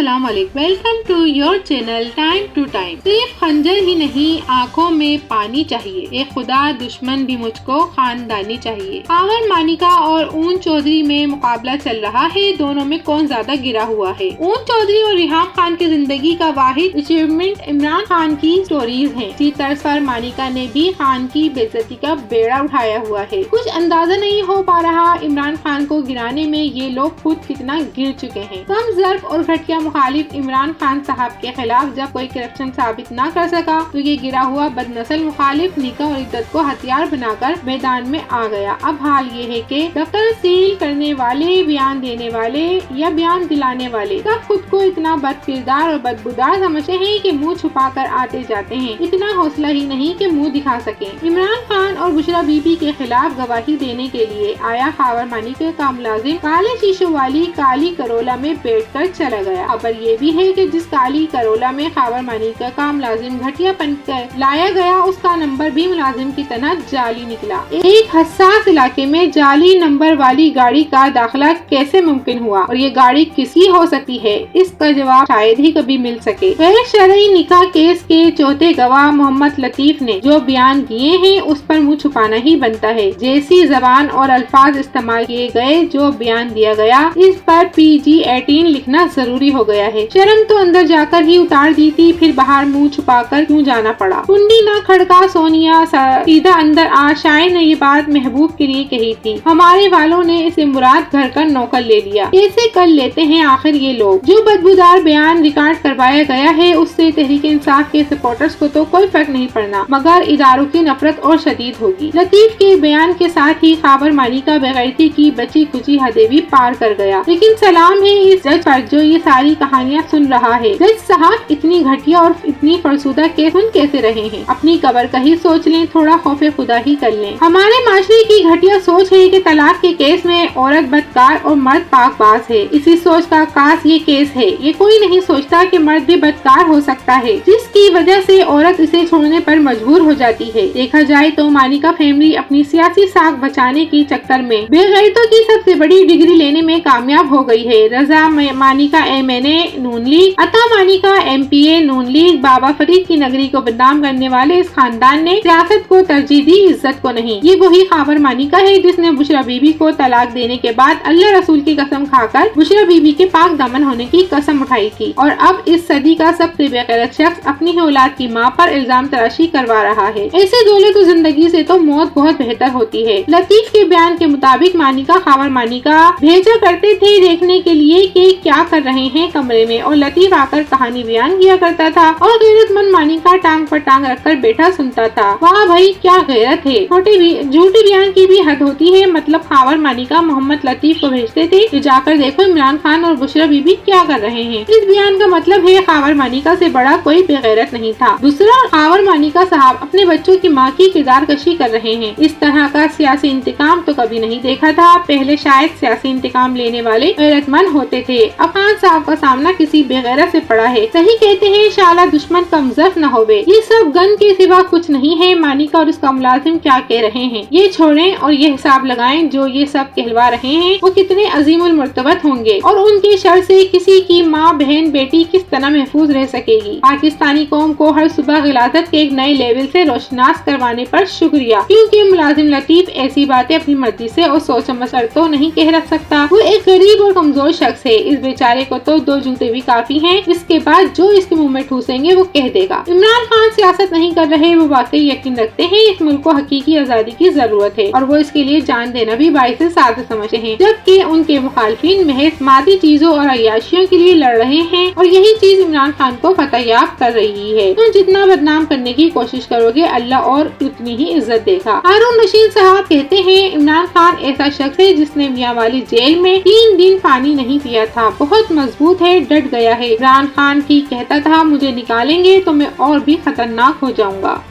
अस्सलाम वालेकुम, welcome to your channel time to time. सिर्फ खंजर ही नहीं, आंखों में पानी चाहिए, ए खुदा दुश्मन भी मुझको खानदानी चाहिए। खॉवर मानिका और ऊन चौधरी में मुकाबला चल रहा है, दोनों में कौन ज्यादा गिरा हुआ है। ऊन चौधरी और रिहाम खान की जिंदगी का वाहिद अचीवमेंट इमरान खान की स्टोरीज है। इसी तर्ज पर मानिका ने भी खान की बेइज्जती का बेड़ा उठाया हुआ है। कुछ अंदाजा नहीं हो पा रहा इमरान खान को गिराने में ये लोग खुद कितना गिर चुके हैं। कम ज़र्फ और घटिया मुखालिफ इमरान खान साहब के खिलाफ जब कोई करप्शन साबित न कर सका तो ये गिरा हुआ बदनस्ल मुखालिफ निकाह और इद्दत को हथियार बनाकर मैदान में आ गया। अब हाल ये है कि दफ्तर सील करने वाले, बयान देने वाले या बयान दिलाने वाले सब खुद को इतना बद किरदार और बदबूदार समझते हैं कि मुंह छुपा कर आते जाते हैं। इतना हौसला ही नहीं कि मुंह दिखा सके। इमरान खान और बुशरा बीबी के खिलाफ गवाही देने के लिए आया खॉवर मानिका का मुलाजिम काले शीशों वाली काली करोला में बैठकर चला गया। खबर ये भी है कि जिस काली करोला में खॉवर मानिका का मुलाजिम घटिया बनकर लाया गया, उसका नंबर भी मुलाजिम की तरह जाली निकला। एक हसास इलाके में जाली नंबर वाली गाड़ी का दाखिला कैसे मुमकिन हुआ और ये गाड़ी किसकी हो सकती है, इसका जवाब शायद ही कभी मिल सके। गैर शरई निकाह केस के चौथे गवाह मोहम्मद लतीफ ने जो बयान दिए हैं उस पर मुंह छुपाना ही बनता है। जैसी जबान और अल्फाज इस्तेमाल किए गए, जो बयान दिया गया, इस पर PG-18 लिखना जरूरी हो गया है। शर्म तो अंदर जाकर ही उतार दी थी, फिर बाहर मुंह छुपाकर क्यों जाना पड़ा। कुंडी ना खड़का सोनिया, सीधा अंदर आ। शायद ने ये बात महबूब के लिए कही थी। हमारे वालों ने इसे मुराद घर का नौकर ले लिया। कैसे कर लेते हैं आखिर ये लोग। जो बदबूदार बयान रिकॉर्ड करवाया गया है उससे तहरीक इंसाफ के सपोर्टर्स को तो कोई फर्क नहीं पड़ना, मगर इदारों की नफरत और शदीद होगी। लतीफ के बयान के साथ ही खॉवर मानिका बेगैरती की बची कुची हदें भी पार कर गया। लेकिन सलाम है इस जज पर जो ये सारी कहानियाँ सुन रहा है। जज साहब इतनी घटिया और इतनी फरसुदा केस सुन कैसे रहे हैं। अपनी कब्र का ही सोच लें, थोड़ा खौफे खुदा ही कर लें। हमारे माशरे की घटिया सोच है कि तलाक के केस में औरत बदकार और मर्द पाकबाज है। इसी सोच का आकाश ये केस है। ये कोई नहीं सोचता कि मर्द भी बदकार हो सकता है, जिसकी वजह से औरत इसे छोड़ने पर मजबूर हो जाती है। देखा जाए तो मानिका फैमिली अपनी सियासी साख बचाने की चक्कर में बेगैरतों की सबसे बड़ी डिग्री लेने में कामयाब हो गई है। रजा मानिका MNA नून लीग, अता मानिका MPA नून लीग। बाबा फरीद की नगरी को बदनाम करने वाले इस खानदान ने सियासत को तरजीह दी, इज्जत को नहीं। ये वही खॉवर मानिका है जिसने बुशरा बीबी को तलाक देने के बाद अल्लाह रसूल की कसम खाकर बुशरा बीबी के पाक दामन होने की कसम उठाई थी, और अब इस सदी का सबसे बेगैरत शख्स अपनी ही औलाद की माँ पर इल्जाम तराशी करवा रहा है। ऐसे दूल्हे को जिंदगी से तो मौत बहुत बेहतर होती है। लतीफ के बयान के मुताबिक मानिका खॉवर मानिका भेजा करते थे देखने के लिए कि क्या कर रहे हैं कमरे में, और लतीफ आकर कहानी बयान किया करता था और गैरतमंद मानिका टांग पर टांग रखकर बैठा सुनता था। वाह भाई क्या गैरत है। झूठे बयान की भी हद होती है। मतलब खॉवर मानिका मोहम्मद लतीफ को भेजते थे कि जाकर देखो इमरान खान और बुशरा बीबी क्या कर रहे हैं। इस बयान का मतलब है खॉवर मानिका से बड़ा कोई बेगैरत नहीं था। दूसरा, खॉवर मानिका साहब अपने बच्चों की माँ की किरदार कशी कर रहे हैं। इस तरह का सियासी इंतकाम तो कभी नहीं देखा था। पहले शायद सियासी इंतकाम लेने वाले गैरतमंद होते थे। अब खान साहब का सामना किसी बेगैरत से पड़ा है। सही कहते हैं शाला दुश्मन कमजोर न होवे। ये सब गन के सिवा कुछ नहीं है। मानिका और उसका मुलाजिम क्या कह रहे हैं ये छोड़ें और ये हिसाब लगाएं, जो ये सब कहलवा रहे हैं वो कितने अजीमुल मर्तबत होंगे और उनके शर से किसी की माँ बहन बेटी किस तरह महफूज रह सकेगी। पाकिस्तानी कौम को हर सुबह गिलादत के एक नए लेवल से रोशनास करवाने पर शुक्रिया, क्योंकि मुलाजिम लतीफ ऐसी बातें अपनी मर्जी से और सोच समझ कर तो नहीं कह रख सकता। वो एक गरीब और कमजोर शख्स है। इस बेचारे को तो 2 जूते भी काफी हैं। इसके बाद जो इसके मुंह में ठूसेंगे वो कह देगा। इमरान खान सियासत नहीं कर रहे, वो वाकई यकीन रखते हैं इस मुल्क को हकीकी आजादी की जरूरत है और वो इसके लिए जान देना भी बाइस साथ समझते हैं, जबकि उनके मुखालफिन महज मादी चीजों और अय्याशियों के लिए लड़ रहे हैं और यही चीज इमरान खान को फतहयाब कर रही है। तो जितना बदनाम करने की कोशिश करोगे अल्लाह और उतनी ही इज्जत देगा। हारून रशीद साहब कहते हैं इमरान खान ऐसा शख्स है जिसने मियां वाली जेल में 3 दिन पानी नहीं पिया था। बहुत मजबूत है, डट गया है। इमरान खान ठीक कहता था मुझे निकालेंगे तो मैं और भी खतरनाक हो जाऊंगा।